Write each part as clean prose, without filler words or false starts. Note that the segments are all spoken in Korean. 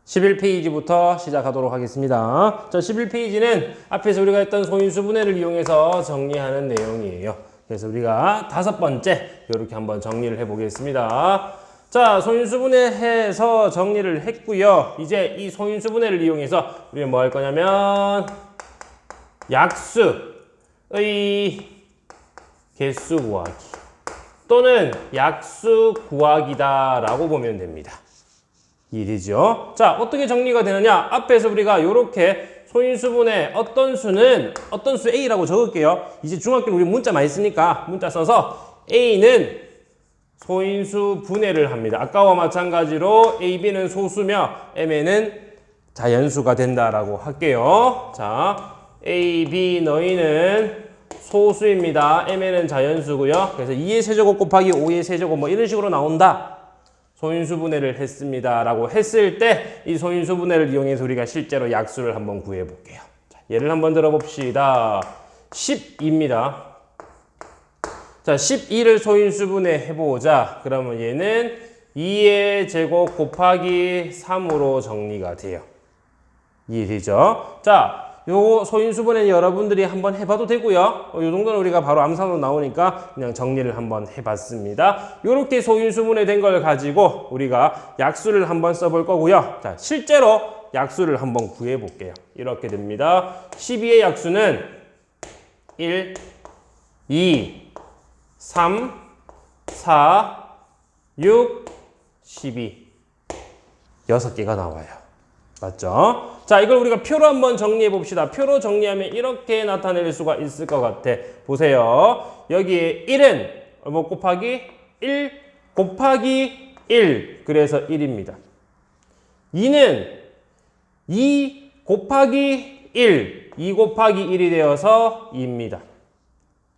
11페이지부터 시작하도록 하겠습니다. 자, 11페이지는 앞에서 우리가 했던 소인수분해를 이용해서 정리하는 내용이에요. 그래서 우리가 5번째 이렇게 한번 정리를 해보겠습니다. 자, 소인수분해해서 정리를 했고요. 이제 이 소인수분해를 이용해서 우리는 뭐 할 거냐면 약수의 개수 구하기 또는 약수 구하기다 라고 보면 됩니다. 이해되죠? 자, 어떻게 정리가 되느냐? 앞에서 우리가 이렇게 소인수분해 어떤 수 A라고 적을게요. 이제 중학교는 우리 문자 많이 쓰니까 문자 써서 A는 소인수 분해를 합니다. 아까와 마찬가지로 A, B는 소수며 M에는 자연수가 된다라고 할게요. 자, A, B 너희는 소수입니다. M에는 자연수고요. 그래서 2의 세제곱 곱하기 5의 세제곱 뭐 이런 식으로 나온다. 소인수분해를 했습니다. 라고 했을 때 이 소인수분해를 이용해서 우리가 실제로 약수를 한번 구해 볼게요. 자, 예를 한번 들어봅시다. 12입니다. 자, 12를 소인수분해 해보자. 그러면 얘는 2의 제곱 곱하기 3으로 정리가 돼요. 이해되죠? 자, 요 소인수분해는 여러분들이 한번 해봐도 되고요. 요 정도는 우리가 바로 암산으로 나오니까 그냥 정리를 한번 해봤습니다. 요렇게 소인수분해 된 걸 가지고 우리가 약수를 한번 써볼 거고요. 자, 실제로 약수를 한번 구해 볼게요. 이렇게 됩니다. 12의 약수는 1, 2, 3, 4, 6, 12 6개가 나와요. 맞죠? 자, 이걸 우리가 표로 한번 정리해 봅시다. 표로 정리하면 이렇게 나타낼 수가 있을 것 같아. 보세요. 여기에 1은 뭐 곱하기 1 곱하기 1. 그래서 1입니다. 2는 2 곱하기 1. 2 곱하기 1이 되어서 2입니다.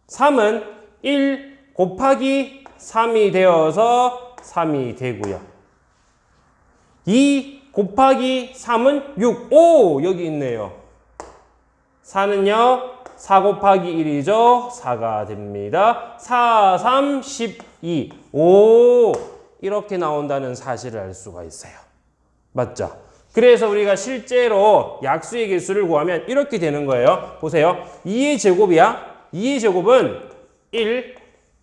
3은 1 곱하기 3이 되어서 3이 되고요. 2 곱하기 3은 6. 오! 여기 있네요. 4는요. 4 곱하기 1이죠. 4가 됩니다. 4, 3, 12. 오! 이렇게 나온다는 사실을 알 수가 있어요. 맞죠? 그래서 우리가 실제로 약수의 개수를 구하면 이렇게 되는 거예요. 보세요. 2의 제곱이야. 2의 제곱은 1,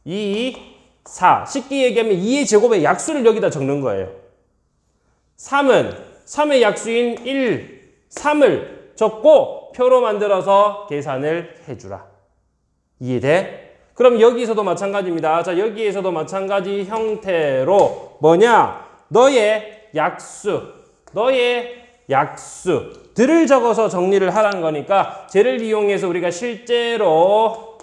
2, 4. 쉽게 얘기하면 2의 제곱의 약수를 여기다 적는 거예요. 3은 3의 약수인 1, 3을 적고 표로 만들어서 계산을 해주라. 이해돼? 그럼 여기서도 마찬가지입니다. 자, 여기에서도 마찬가지 형태로 뭐냐? 너의 약수들을 적어서 정리를 하라는 거니까 쟤를 이용해서 우리가 실제로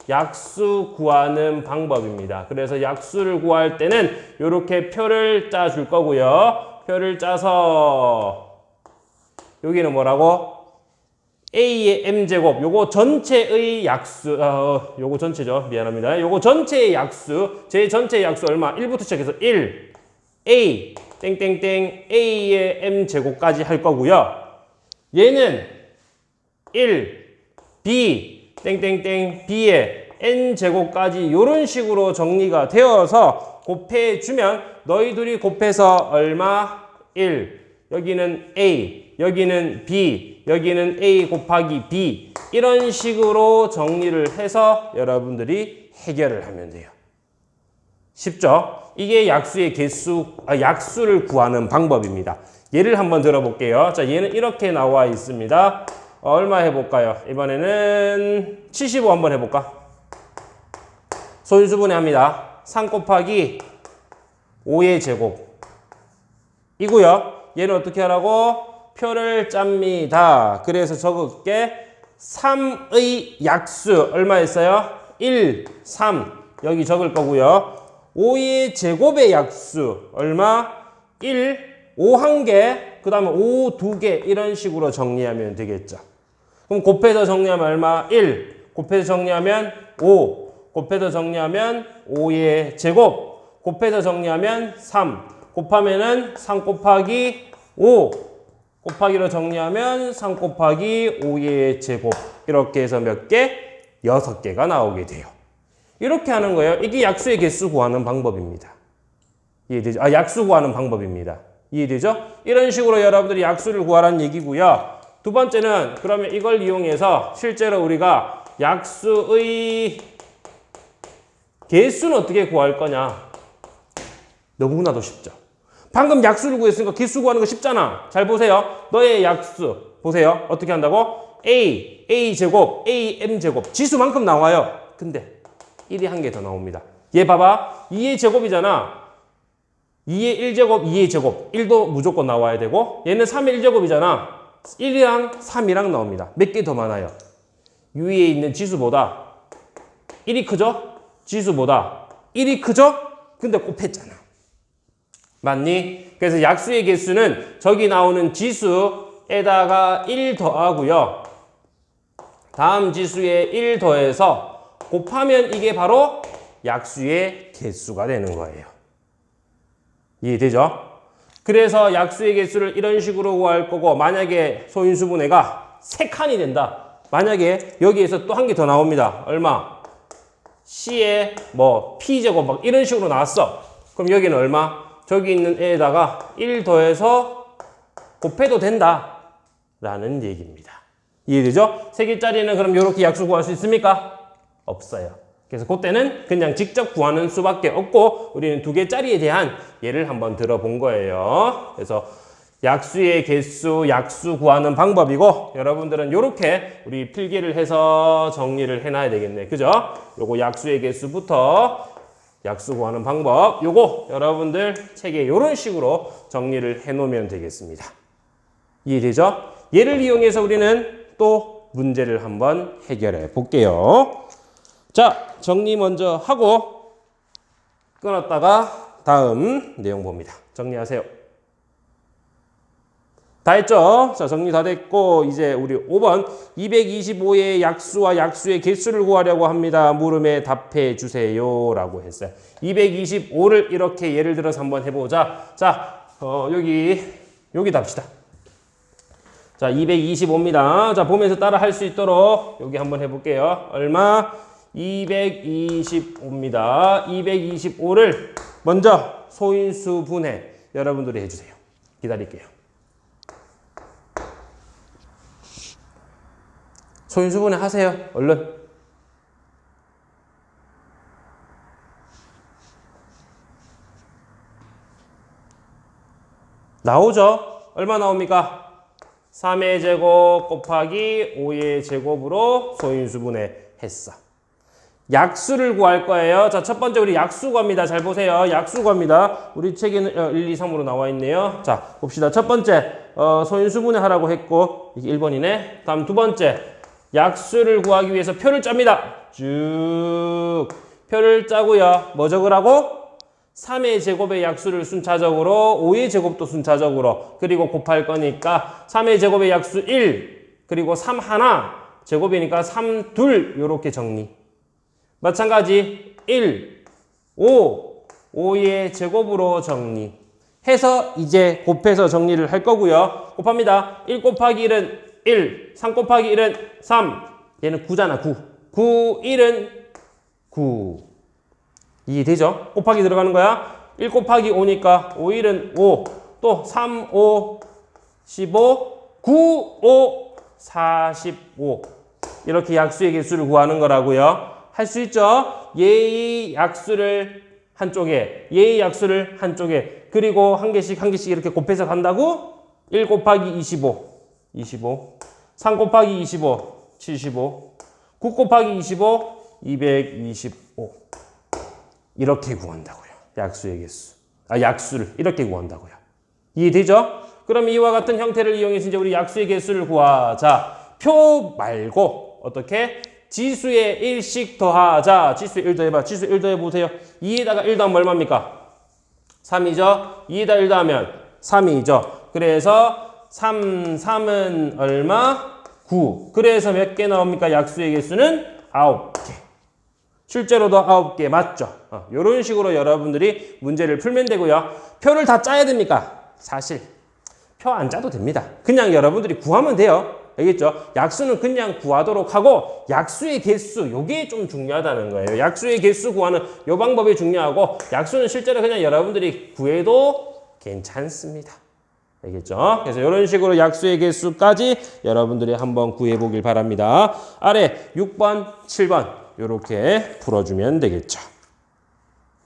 약수 구하는 방법입니다. 그래서 약수를 구할 때는 이렇게 표를 짜줄 거고요. 표를 짜서 여기는 뭐라고? A의 M제곱 요거 전체의 약수 요거 전체죠. 미안합니다. 요거 전체의 약수 제 전체의 약수 얼마? 1부터 시작해서 1 A 땡땡땡 A의 M제곱까지 할 거고요. 얘는 1 B 땡땡땡 B의 N제곱까지 요런 식으로 정리가 되어서 곱해주면 너희 둘이 곱해서 얼마? 1. 여기는 A, 여기는 B, 여기는 A 곱하기 B. 이런 식으로 정리를 해서 여러분들이 해결을 하면 돼요. 쉽죠? 이게 약수의 약수를 구하는 방법입니다. 예를 한번 들어볼게요. 자, 얘는 이렇게 나와 있습니다. 얼마 해볼까요? 이번에는 75 한번 해볼까? 소인수분해 합니다. 3 곱하기 5의 제곱 이고요. 얘는 어떻게 하라고? 표를 짭니다. 그래서 적을게 3의 약수 얼마였어요? 1, 3 여기 적을 거고요. 5의 제곱의 약수 얼마? 1, 5 1개 그 다음에 5 2개 이런 식으로 정리하면 되겠죠. 그럼 곱해서 정리하면 얼마? 1 곱해서 정리하면 5 곱해서 정리하면 5의 제곱 곱해서 정리하면 3 곱하면은 3 곱하기 5 곱하기로 정리하면 3 곱하기 5의 제곱 이렇게 해서 몇 개? 6개가 나오게 돼요. 이렇게 하는 거예요. 이게 약수의 개수 구하는 방법입니다. 이해되죠? 약수 구하는 방법입니다. 이해되죠? 이런 식으로 여러분들이 약수를 구하라는 얘기고요. 두 번째는 그러면 이걸 이용해서 실제로 우리가 약수의 개수는 어떻게 구할 거냐? 너무나도 쉽죠. 방금 약수를 구했으니까 개수 구하는 거 쉽잖아. 잘 보세요. 너의 약수 보세요. 어떻게 한다고? A 제곱, AM 제곱 지수만큼 나와요. 근데 1이 한 개 더 나옵니다. 얘 봐봐. 2의 제곱이잖아. 2의 1제곱, 2의 제곱 1도 무조건 나와야 되고 얘는 3의 1제곱이잖아. 1이랑 3이랑 나옵니다. 몇 개 더 많아요? 위에 있는 지수보다 1이 크죠? 지수보다 1이 크죠? 근데 곱했잖아. 맞니? 그래서 약수의 개수는 저기 나오는 지수에다가 1 더하고요. 다음 지수에 1 더해서 곱하면 이게 바로 약수의 개수가 되는 거예요. 이해되죠? 그래서 약수의 개수를 이런 식으로 구할 거고 만약에 소인수분해가 3칸이 된다. 만약에 여기에서 또 한 개 더 나옵니다. 얼마? C에 뭐 P제곱 막 이런 식으로 나왔어. 그럼 여기는 얼마? 저기 있는 애에다가 1 더해서 곱해도 된다. 라는 얘기입니다. 이해되죠? 3개짜리는 그럼 이렇게 약수 구할 수 있습니까? 없어요. 그래서 그때는 그냥 직접 구하는 수밖에 없고 우리는 2개짜리에 대한 예를 한번 들어본 거예요. 그래서 약수의 개수, 약수 구하는 방법이고 여러분들은 이렇게 우리 필기를 해서 정리를 해놔야 되겠네. 그죠? 요거 약수의 개수부터 약수 구하는 방법 요거 여러분들 책에 이런 식으로 정리를 해놓으면 되겠습니다. 이해되죠? 얘를 이용해서 우리는 또 문제를 한번 해결해 볼게요. 자, 정리 먼저 하고 끊었다가 다음 내용 봅니다. 정리하세요. 다 했죠? 자, 정리 다 됐고 이제 우리 5번 225의 약수와 약수의 개수를 구하려고 합니다. 물음에 답해 주세요 라고 했어요. 225를 이렇게 예를 들어서 한번 해보자. 자, 여기 답시다. 자, 225입니다. 자, 보면서 따라 할 수 있도록 여기 한번 해볼게요. 얼마? 225입니다. 225를 먼저 소인수 분해 여러분들이 해주세요. 기다릴게요. 소인수 분해 하세요. 얼른. 나오죠? 얼마 나옵니까? 3의 제곱 곱하기 5의 제곱으로 소인수 분해 했어. 약수를 구할 거예요. 자, 첫 번째 우리 약수 구합니다. 잘 보세요. 약수 구합니다. 우리 책에는 1, 2, 3으로 나와 있네요. 자, 봅시다. 첫 번째 소인수 분해 하라고 했고 이게 1번이네. 다음 두 번째 약수를 구하기 위해서 표를 짭니다. 쭉 표를 짜고요. 뭐 적으라고? 3의 제곱의 약수를 순차적으로 5의 제곱도 순차적으로 그리고 곱할 거니까 3의 제곱의 약수 1 그리고 3 하나 제곱이니까 3 둘 요렇게 정리. 마찬가지 1, 5의 제곱으로 정리. 해서 이제 곱해서 정리를 할 거고요. 곱합니다. 1 곱하기 1은 1, 3 곱하기 1은 3. 얘는 9잖아, 9. 9, 1은 9. 이해되죠? 곱하기 들어가는 거야. 1 곱하기 5니까 5, 1은 5. 또 3, 5, 15, 9, 5, 45. 이렇게 약수의 개수를 구하는 거라고요. 할 수 있죠? 얘의 약수를 한쪽에, 얘의 약수를 한쪽에, 그리고 한 개씩 이렇게 곱해서 간다고? 1 곱하기 25, 25. 3 곱하기 25, 75. 9 곱하기 25, 225. 이렇게 구한다고요. 약수의 개수. 약수를 이렇게 구한다고요. 이해되죠? 그럼 이와 같은 형태를 이용해서 이제 우리 약수의 개수를 구하자. 표 말고 어떻게? 지수에 1씩 더하자. 지수에 1 더해봐. 지수에 1 더해보세요. 2에다가 1 더하면 얼마입니까? 3이죠? 2에다 1 더하면 3이죠? 그래서 3은 얼마? 9. 그래서 몇 개 나옵니까? 약수의 개수는 9개. 실제로도 9개 맞죠? 이런 식으로 여러분들이 문제를 풀면 되고요. 표를 다 짜야 됩니까? 사실 표 안 짜도 됩니다. 그냥 여러분들이 구하면 돼요. 알겠죠? 약수는 그냥 구하도록 하고 약수의 개수 요게 좀 중요하다는 거예요. 약수의 개수 구하는 요 방법이 중요하고 약수는 실제로 그냥 여러분들이 구해도 괜찮습니다. 알겠죠? 그래서 이런 식으로 약수의 개수까지 여러분들이 한번 구해보길 바랍니다. 아래 6번, 7번 이렇게 풀어주면 되겠죠.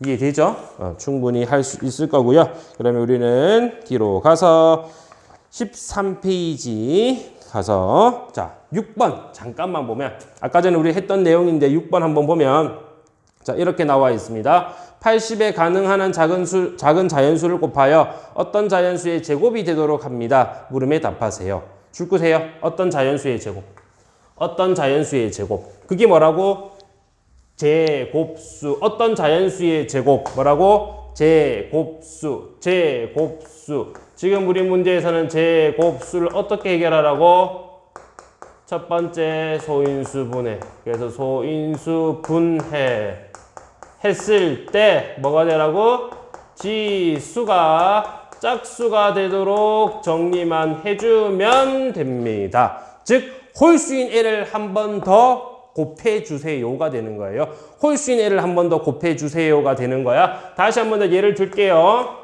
이해되죠? 충분히 할 수 있을 거고요. 그러면 우리는 뒤로 가서 13페이지 가서 자 6번 잠깐만 보면 아까 전에 우리 했던 내용인데 6번 한번 보면 자 이렇게 나와 있습니다. 80에 가능한 작은 자연수를 곱하여 어떤 자연수의 제곱이 되도록 합니다. 물음에 답하세요. 줄 거세요. 어떤 자연수의 제곱. 어떤 자연수의 제곱. 그게 뭐라고? 제곱수. 어떤 자연수의 제곱. 뭐라고? 제곱수. 제곱수. 지금 우리 문제에서는 제곱수를 어떻게 해결하라고? 첫 번째 소인수 분해. 그래서 소인수 분해 했을 때 뭐가 되라고? 지수가 짝수가 되도록 정리만 해주면 됩니다. 즉 홀수인 애를 한 번 더 곱해주세요가 되는 거예요. 홀수인 애를 한 번 더 곱해주세요가 되는 거야. 다시 한 번 더 예를 들게요.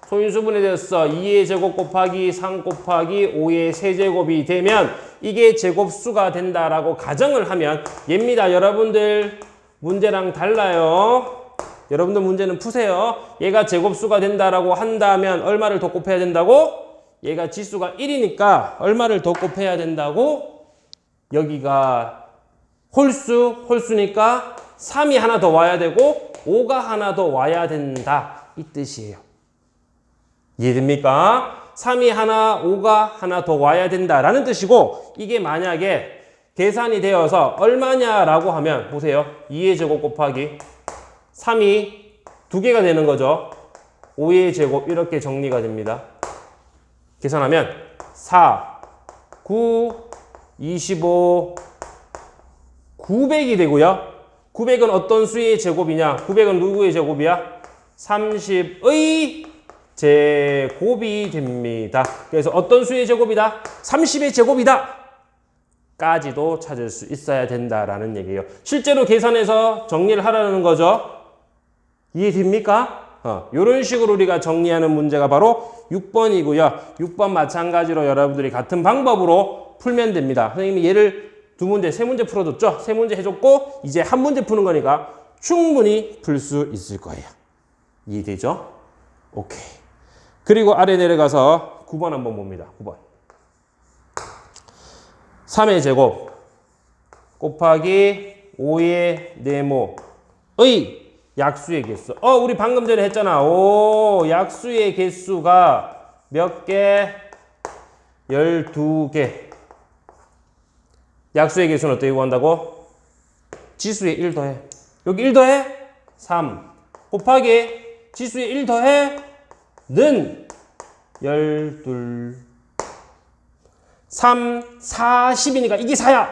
소인수분해 됐어. 2의 제곱 곱하기 3 곱하기 5의 세제곱이 되면 이게 제곱수가 된다라고 가정을 하면 얘입니다. 여러분들 문제랑 달라요. 여러분들 문제는 푸세요. 얘가 제곱수가 된다라고 한다면 얼마를 더 곱해야 된다고? 얘가 지수가 1이니까 얼마를 더 곱해야 된다고? 여기가 홀수니까 3이 하나 더 와야 되고 5가 하나 더 와야 된다. 이 뜻이에요. 이해됩니까? 3이 하나, 5가 하나 더 와야 된다라는 뜻이고 이게 만약에 계산이 되어서 얼마냐라고 하면 보세요. 2의 제곱 곱하기 3이 2개가 되는 거죠. 5의 제곱 이렇게 정리가 됩니다. 계산하면 4, 9, 25, 900이 되고요. 900은 어떤 수의 제곱이냐? 900은 누구의 제곱이야? 30의 제곱이 됩니다. 그래서 어떤 수의 제곱이다? 30의 제곱이다. 까지도 찾을 수 있어야 된다라는 얘기예요. 실제로 계산해서 정리를 하라는 거죠. 이해됩니까? 이런 식으로 우리가 정리하는 문제가 바로 6번이고요. 6번 마찬가지로 여러분들이 같은 방법으로 풀면 됩니다. 선생님이 예를 두 문제, 세 문제 풀어줬죠? 세 문제 해줬고 이제 한 문제 푸는 거니까 충분히 풀 수 있을 거예요. 이해되죠? 오케이. 그리고 아래 내려가서 9번 한번 봅니다. 9번. 3의 제곱 곱하기 5의 네모의 약수의 개수. 우리 방금 전에 했잖아. 약수의 개수가 몇 개? 12개. 약수의 개수는 어떻게 구한다고? 지수에 1 더해. 여기 1 더해? 3. 곱하기 지수에 1 더해? 는 12. 3, 40이니까 이게 4야.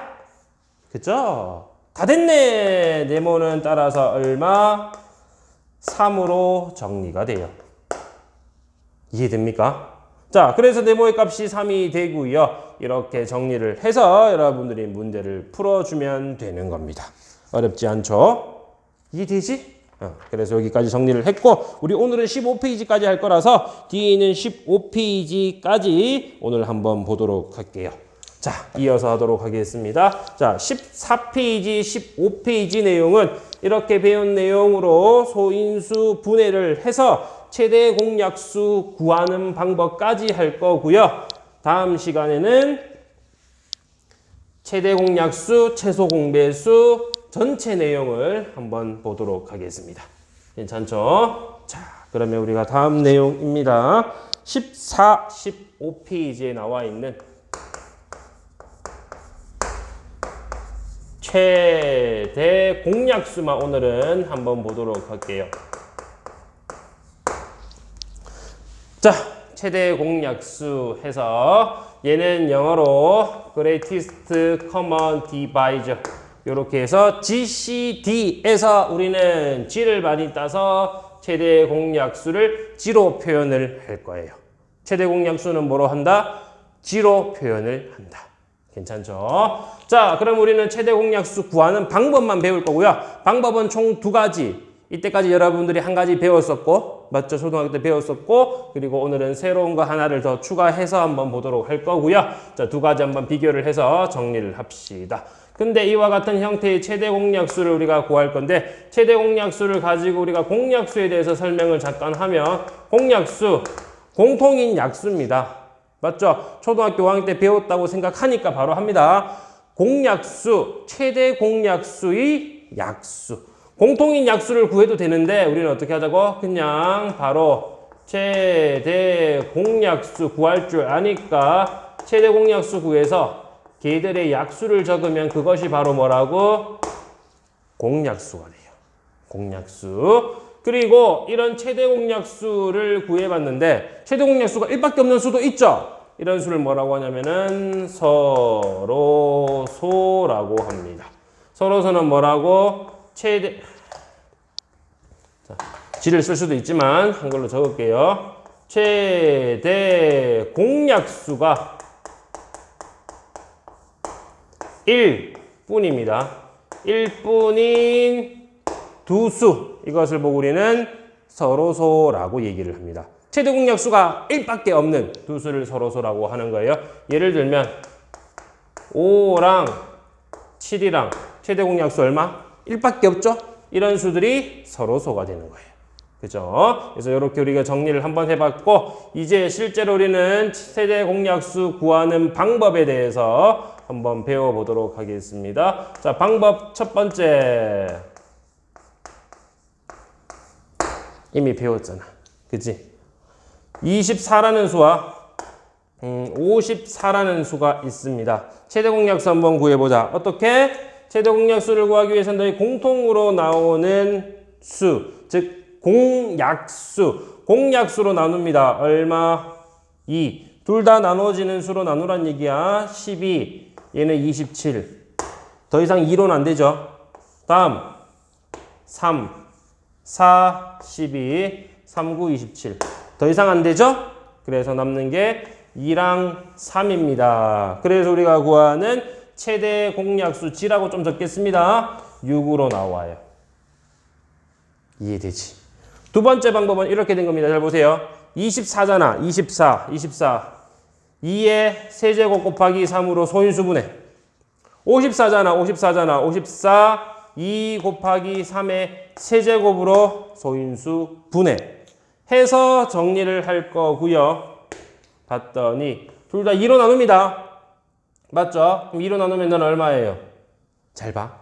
그쵸? 다 됐네. 네모는 따라서 얼마? 3으로 정리가 돼요. 이해됩니까? 자, 그래서 네모의 값이 3이 되고요. 이렇게 정리를 해서 여러분들이 문제를 풀어주면 되는 겁니다. 어렵지 않죠? 이해되지? 그래서 여기까지 정리를 했고 우리 오늘은 15페이지까지 할 거라서 뒤에 있는 15페이지까지 오늘 한번 보도록 할게요. 자, 이어서 하도록 하겠습니다. 자, 14페이지, 15페이지 내용은 이렇게 배운 내용으로 소인수 분해를 해서 최대 공약수 구하는 방법까지 할 거고요. 다음 시간에는 최대 공약수, 최소 공배수 전체 내용을 한번 보도록 하겠습니다. 괜찮죠? 자, 그러면 우리가 다음 내용입니다. 14, 15페이지에 나와 있는 최대 공약수만 오늘은 한번 보도록 할게요. 자, 최대 공약수 해서 얘는 영어로 Greatest Common Divisor 이렇게 해서 GCD에서 우리는 G를 많이 따서 최대 공약수를 G로 표현을 할 거예요. 최대 공약수는 뭐로 한다? G로 표현을 한다. 괜찮죠? 자, 그럼 우리는 최대 공약수 구하는 방법만 배울 거고요. 방법은 총 2가지. 이때까지 여러분들이 한 가지 배웠었고 맞죠? 초등학교 때 배웠었고, 그리고 오늘은 새로운 거 하나를 더 추가해서 한번 보도록 할 거고요. 자, 두 가지 한번 비교를 해서 정리를 합시다. 근데 이와 같은 형태의 최대 공약수를 우리가 구할 건데, 최대 공약수를 가지고 우리가 공약수에 대해서 설명을 잠깐 하면, 공약수, 공통인 약수입니다. 맞죠? 초등학교 5학년 때 배웠다고 생각하니까 바로 합니다. 공약수, 최대 공약수의 약수. 공통인 약수를 구해도 되는데 우리는 어떻게 하자고? 그냥 바로 최대 공약수 구할 줄 아니까 최대 공약수 구해서 걔들의 약수를 적으면 그것이 바로 뭐라고? 공약수가 돼요. 공약수. 그리고 이런 최대 공약수를 구해봤는데 최대 공약수가 1밖에 없는 수도 있죠. 이런 수를 뭐라고 하냐면은 서로소라고 합니다. 서로소는 뭐라고? 최대, 자, 지를 쓸 수도 있지만 한글로 적을게요. 최대 공약수가 1뿐입니다. 1뿐인 두 수, 이것을 보고 우리는 서로소라고 얘기를 합니다. 최대 공약수가 1밖에 없는 두 수를 서로소라고 하는 거예요. 예를 들면 5랑 7이랑 최대 공약수 얼마? 1밖에 없죠? 이런 수들이 서로소가 되는 거예요. 그죠? 그래서 이렇게 우리가 정리를 한번 해봤고, 이제 실제로 우리는 최대 공약수 구하는 방법에 대해서 한번 배워보도록 하겠습니다. 자, 방법 첫 번째. 이미 배웠잖아. 그치? 24라는 수와 54라는 수가 있습니다. 최대 공약수 한번 구해보자. 어떻게? 최대 공약수를 구하기 위해서는 너희 공통으로 나오는 수, 즉 공약수, 공약수로 나눕니다. 얼마? 2. 둘 다 나눠지는 수로 나누란 얘기야. 12. 얘는 27. 더 이상 2로는 안 되죠. 다음 3, 4, 12, 3, 9, 27. 더 이상 안 되죠? 그래서 남는 게 2랑 3입니다. 그래서 우리가 구하는 최대 공약수 G라고 좀 적겠습니다. 6으로 나와요. 이해되지? 두 번째 방법은 이렇게 된 겁니다. 잘 보세요. 24잖아. 24. 2의 세제곱 곱하기 3으로 소인수분해. 54잖아. 54. 2 곱하기 3의 세제곱으로 소인수분해. 해서 정리를 할 거고요. 봤더니 둘 다 2로 나눕니다. 맞죠? 그럼 2로 나누면 넌 얼마예요? 잘 봐.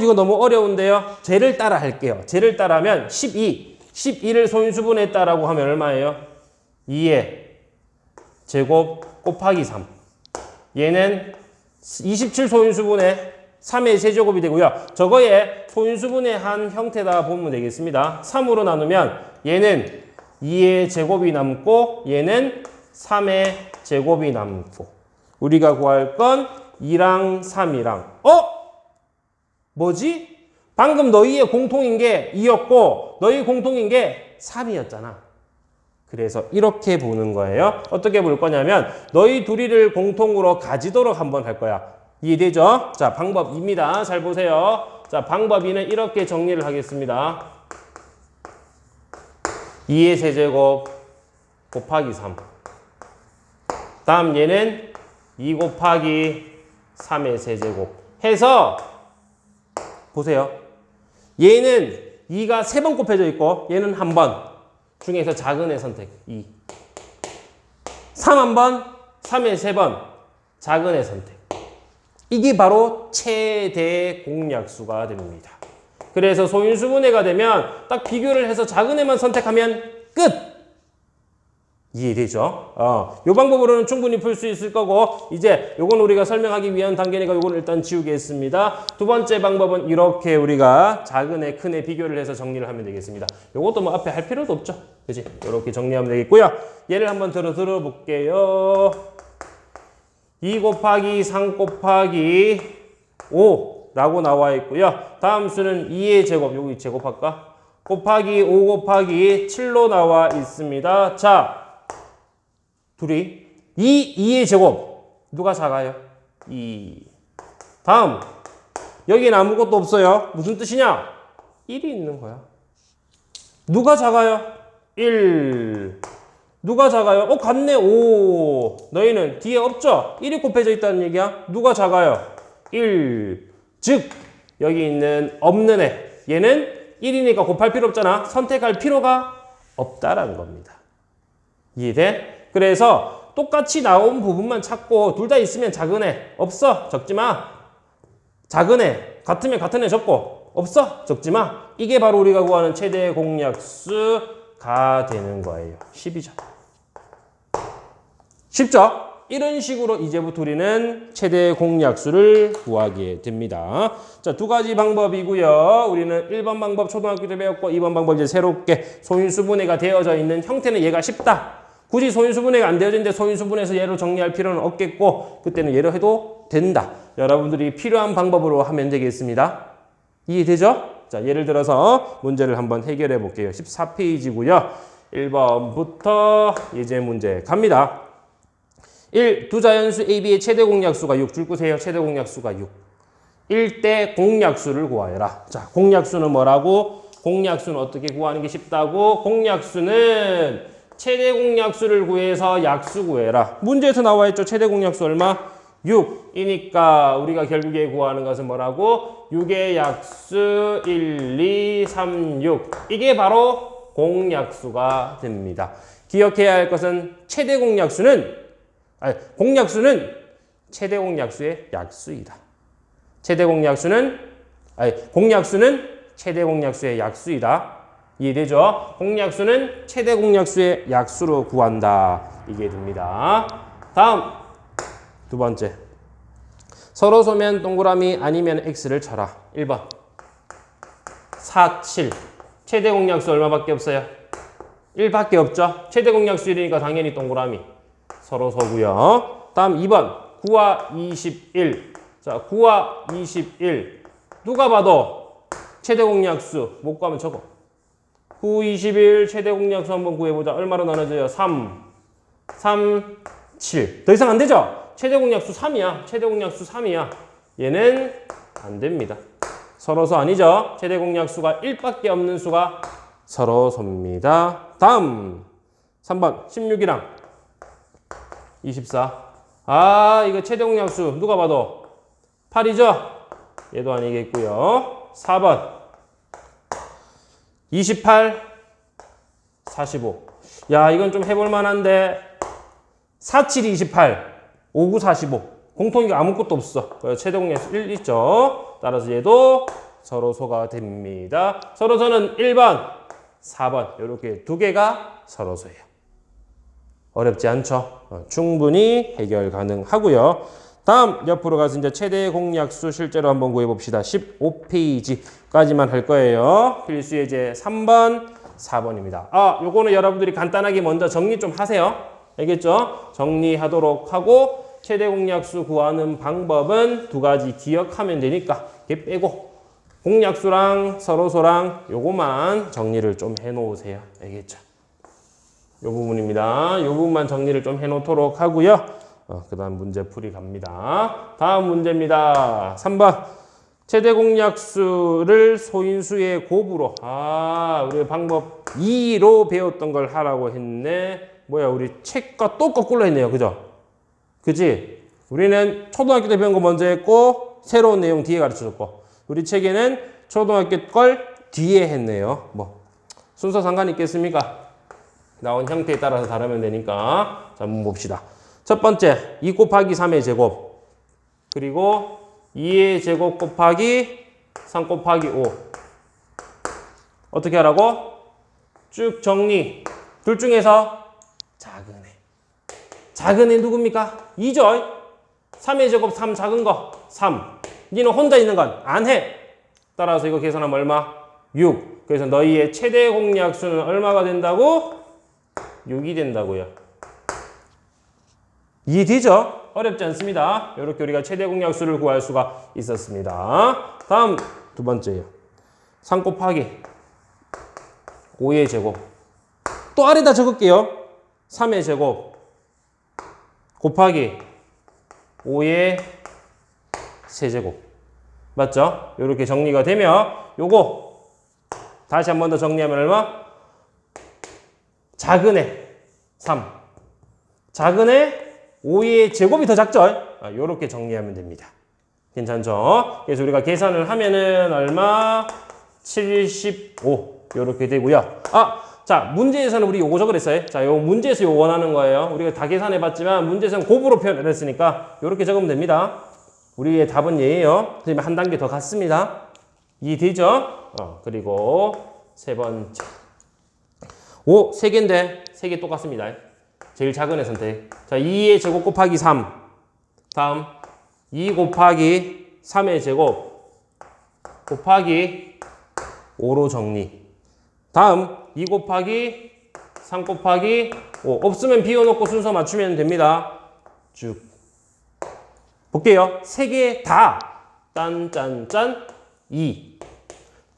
이거 너무 어려운데요? 쟤를 따라 할게요. 쟤를 따라하면 12. 12를 소인수분했다라고 하면 얼마예요? 2의 제곱 곱하기 3. 얘는 27 소인수분의 3의 세제곱이 되고요. 저거에 소인수분의 한 형태다 보면 되겠습니다. 3으로 나누면 얘는 2의 제곱이 남고 얘는 3의 제곱이 남고 우리가 구할 건 2랑 3이랑 뭐지? 방금 너희의 공통인 게 2였고 너희 공통인 게 3이었잖아. 그래서 이렇게 보는 거예요. 어떻게 볼 거냐면 너희 둘이를 공통으로 가지도록 한번 할 거야. 이해되죠? 자, 방법 2입니다. 잘 보세요. 자, 방법 2는 이렇게 정리를 하겠습니다. 2의 세제곱 곱하기 3. 다음 얘는 2 곱하기 3의 세제곱 해서 보세요. 얘는 2가 3번 곱해져 있고 얘는 1번 중에서 작은 애 선택 2. 3 1번, 3의 3번 작은 애 선택. 이게 바로 최대 공약수가 됩니다. 그래서 소인수분해가 되면 딱 비교를 해서 작은 애만 선택하면 끝! 이해되죠? 이 방법으로는 충분히 풀 수 있을 거고 이제 요건 우리가 설명하기 위한 단계니까 요건 일단 지우겠습니다. 두 번째 방법은 이렇게 우리가 작은 애, 큰 애 비교를 해서 정리를 하면 되겠습니다. 요것도 뭐 앞에 할 필요도 없죠. 그치? 이렇게 정리하면 되겠고요. 얘를 한번 들어볼게요. 2 곱하기 3 곱하기 5라고 나와 있고요. 다음 수는 2의 제곱, 여기 제곱할까? 곱하기 5 곱하기 7로 나와 있습니다. 자, 둘이 2의 제곱 누가 작아요? 2. 다음 여기는 아무것도 없어요. 무슨 뜻이냐? 1이 있는 거야. 누가 작아요? 1. 누가 작아요? 같네. 5. 너희는 뒤에 없죠? 1이 곱해져 있다는 얘기야. 누가 작아요? 1. 즉 여기 있는 없는 애. 얘는 1이니까 곱할 필요 없잖아. 선택할 필요가 없다라는 겁니다. 이해돼? 그래서 똑같이 나온 부분만 찾고 둘 다 있으면 작은 애 없어 적지 마. 작은 애 같으면 같은 애 적고 없어 적지 마. 이게 바로 우리가 구하는 최대 공약수가 되는 거예요. 10이죠. 쉽죠? 이런 식으로 이제부터 우리는 최대 공약수를 구하게 됩니다. 자, 두 가지 방법이고요. 우리는 1번 방법 초등학교 때 배웠고 2번 방법 이제 새롭게 소인수분해가 되어져 있는 형태는 얘가 쉽다. 굳이 소인수분해가 안 되어져 있는데 소인수분해서 얘로 정리할 필요는 없겠고 그때는 얘로 해도 된다. 여러분들이 필요한 방법으로 하면 되겠습니다. 이해되죠? 자, 예를 들어서 문제를 한번 해결해 볼게요. 14페이지고요. 1번부터 예제 문제 갑니다. 1. 두 자연수 AB의 최대 공약수가 6. 줄 거세요. 최대 공약수가 6. 1대 공약수를 구하여라. 자, 공약수는 뭐라고? 공약수는 어떻게 구하는 게 쉽다고? 공약수는 최대 공약수를 구해서 약수 구해라. 문제에서 나와 있죠. 최대 공약수 얼마? 6이니까 우리가 결국에 구하는 것은 뭐라고? 6의 약수 1, 2, 3, 6. 이게 바로 공약수가 됩니다. 기억해야 할 것은 공약수는 최대 공약수의 약수이다. 공약수는 최대 공약수의 약수이다. 이해되죠? 공약수는 최대 공약수의 약수로 구한다. 이게 됩니다. 다음 두 번째. 서로 소면 동그라미 아니면 X를 쳐라. 1번 4, 7. 최대 공약수 얼마밖에 없어요? 1밖에 없죠? 최대 공약수 1이니까 당연히 동그라미. 서로 서고요. 다음 2번 9와 21. 자, 9와 21. 누가 봐도 최대 공약수 못 구하면 적어. 9, 21 최대 공약수 한번 구해보자. 얼마로 나눠져요? 3, 7. 더 이상 안 되죠? 최대 공약수 3이야. 최대 공약수 3이야. 얘는 안 됩니다. 서로서 아니죠? 최대 공약수가 1밖에 없는 수가 서로소입니다. 다음 3번 16이랑 24. 이거 최대 공약수 누가 봐도 8이죠? 얘도 아니겠고요. 4번 28, 45. 야, 이건 좀 해볼 만한데 4, 7, 28, 5, 9, 45. 공통이가 아무것도 없어. 최대 공약수 1 있죠? 따라서 얘도 서로소가 됩니다. 서로소는 1번, 4번 이렇게 두 개가 서로소예요. 어렵지 않죠? 충분히 해결 가능하고요. 다음 옆으로 가서 이제 최대 공약수 실제로 한번 구해봅시다. 15페이지까지만 할 거예요. 필수 예제 3번, 4번입니다. 요거는 여러분들이 간단하게 먼저 정리 좀 하세요. 알겠죠? 정리하도록 하고 최대 공약수 구하는 방법은 두 가지 기억하면 되니까 이렇게 빼고 공약수랑 서로소랑 요거만 정리를 좀 해놓으세요. 알겠죠? 요 부분입니다. 요 부분만 정리를 좀 해놓도록 하고요. 그 다음 문제풀이 갑니다. 다음 문제입니다. 3번. 최대 공약수를 소인수의 곱으로. 우리 방법 2로 배웠던 걸 하라고 했네. 뭐야, 우리 책과 또 거꾸로 했네요. 그죠? 그지? 우리는 초등학교 때 배운 거 먼저 했고, 새로운 내용 뒤에 가르쳐줬고, 우리 책에는 초등학교 걸 뒤에 했네요. 순서 상관 있겠습니까? 나온 형태에 따라서 다르면 되니까. 자, 한번 봅시다. 첫 번째, 2 곱하기 3의 제곱. 그리고 2의 제곱 곱하기 3 곱하기 5. 어떻게 하라고? 쭉 정리. 둘 중에서 작은 애. 작은 애 누굽니까? 2죠? 3의 제곱 3 작은 거 3. 니는 혼자 있는 건 안 해. 따라서 이거 계산하면 얼마? 6. 그래서 너희의 최대 공약수는 얼마가 된다고? 6이 된다고요. 이해되죠? 어렵지 않습니다. 이렇게 우리가 최대 공약수를 구할 수가 있었습니다. 다음 두 번째예요. 3 곱하기 5의 제곱. 또 아래다 적을게요. 3의 제곱 곱하기 5의 세제곱. 맞죠? 이렇게 정리가 되면 요거 다시 한 번 더 정리하면 얼마? 작은 애 3. 작은 애 5의 제곱이 더 작죠? 요렇게 정리하면 됩니다. 괜찮죠? 그래서 우리가 계산을 하면은 얼마? 75 요렇게 되고요. 자, 문제에서는 우리 요거 적으랬어요. 자, 요 문제에서 요거 원하는 거예요. 우리가 다 계산해 봤지만 문제에서는 곱으로 표현을 했으니까 요렇게 적으면 됩니다. 우리의 답은 얘예요. 그러면 한 단계 더 갔습니다. 이해되죠? 그리고 세 번째. 5, 3개인데 3개 똑같습니다. 제일 작은 애 선택. 자, 2의 제곱 곱하기 3. 다음 2 곱하기 3의 제곱 곱하기 5로 정리. 다음 2 곱하기 3 곱하기 5. 없으면 비워놓고 순서 맞추면 됩니다. 쭉 볼게요. 3개 다 짠짠짠 2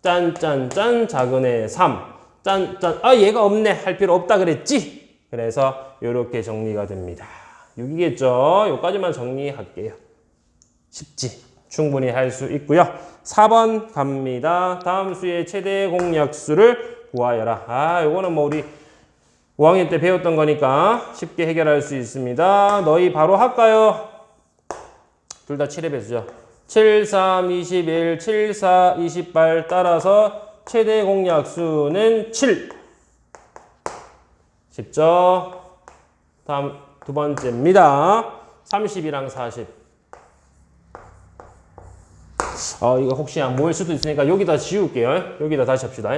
짠짠짠 작은 애 3 짠짠 얘가 없네 할 필요 없다 그랬지? 그래서 이렇게 정리가 됩니다. 6이겠죠? 여기까지만 정리할게요. 쉽지? 충분히 할 수 있고요. 4번 갑니다. 다음 수의 최대 공약수를 구하여라. 요거는 뭐 우리 5학년 때 배웠던 거니까 쉽게 해결할 수 있습니다. 너희 바로 할까요? 둘 다 7의 배수죠. 7, 3, 21, 7, 4, 28 따라서 최대 공약수는 7. 쉽죠? 다음 두 번째입니다. 30이랑 40. 이거 혹시 안 보일 수도 있으니까 여기다 지울게요. 여기다 다시 합시다.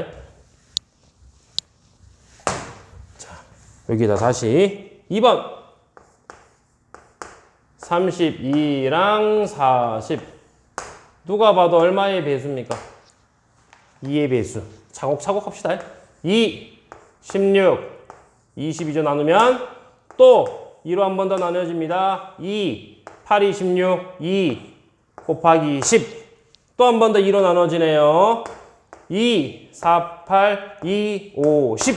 자, 여기다 다시 2번 32랑 40 누가 봐도 얼마의 배수입니까? 2의 배수. 차곡차곡 합시다. 2, 16, 22조 나누면 또 2로 한 번 더 나눠집니다. 2, 8, 26, 2 곱하기 10. 또 한 번 더 2로 나눠지네요. 2, 4, 8, 2, 5, 10.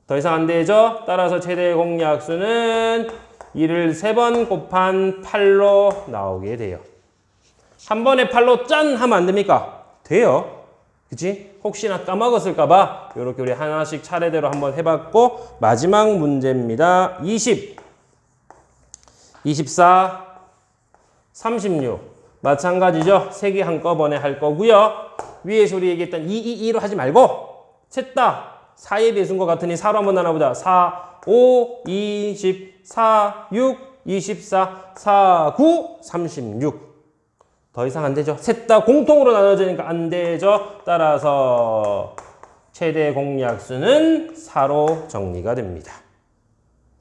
더 이상 안 되죠? 따라서 최대 공약수는 2를 3번 곱한 8로 나오게 돼요. 한 번에 8로 짠! 하면 안 됩니까? 돼요. 그치? 혹시나 까먹었을까봐 이렇게 우리 하나씩 차례대로 한번 해봤고 마지막 문제입니다. 20, 24, 36 마찬가지죠. 3개 한꺼번에 할 거고요. 위에서 우리 얘기했던 2, 2로 하지 말고 셋 다 4의 배수인 것 같으니 4로 한번 나눠보자. 4, 5, 20, 4, 6, 24, 4, 9, 36 더 이상 안 되죠. 셋 다 공통으로 나눠지니까 안 되죠. 따라서 최대 공약수는 4로 정리가 됩니다.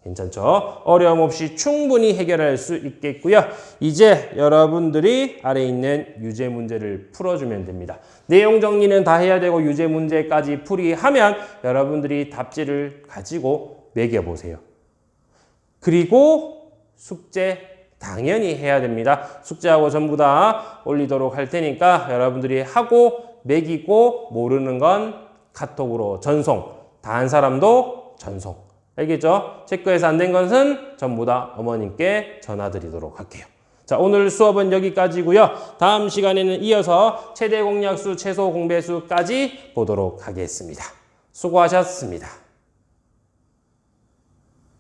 괜찮죠? 어려움 없이 충분히 해결할 수 있겠고요. 이제 여러분들이 아래에 있는 유제 문제를 풀어주면 됩니다. 내용 정리는 다 해야 되고 유제 문제까지 풀이하면 여러분들이 답지를 가지고 매겨보세요. 그리고 숙제 당연히 해야 됩니다. 숙제하고 전부 다 올리도록 할 테니까 여러분들이 하고 매기고 모르는 건 카톡으로 전송. 다 한 사람도 전송. 알겠죠? 체크해서 안 된 것은 전부 다 어머님께 전화드리도록 할게요. 자, 오늘 수업은 여기까지고요. 다음 시간에는 이어서 최대 공약수, 최소 공배수까지 보도록 하겠습니다. 수고하셨습니다.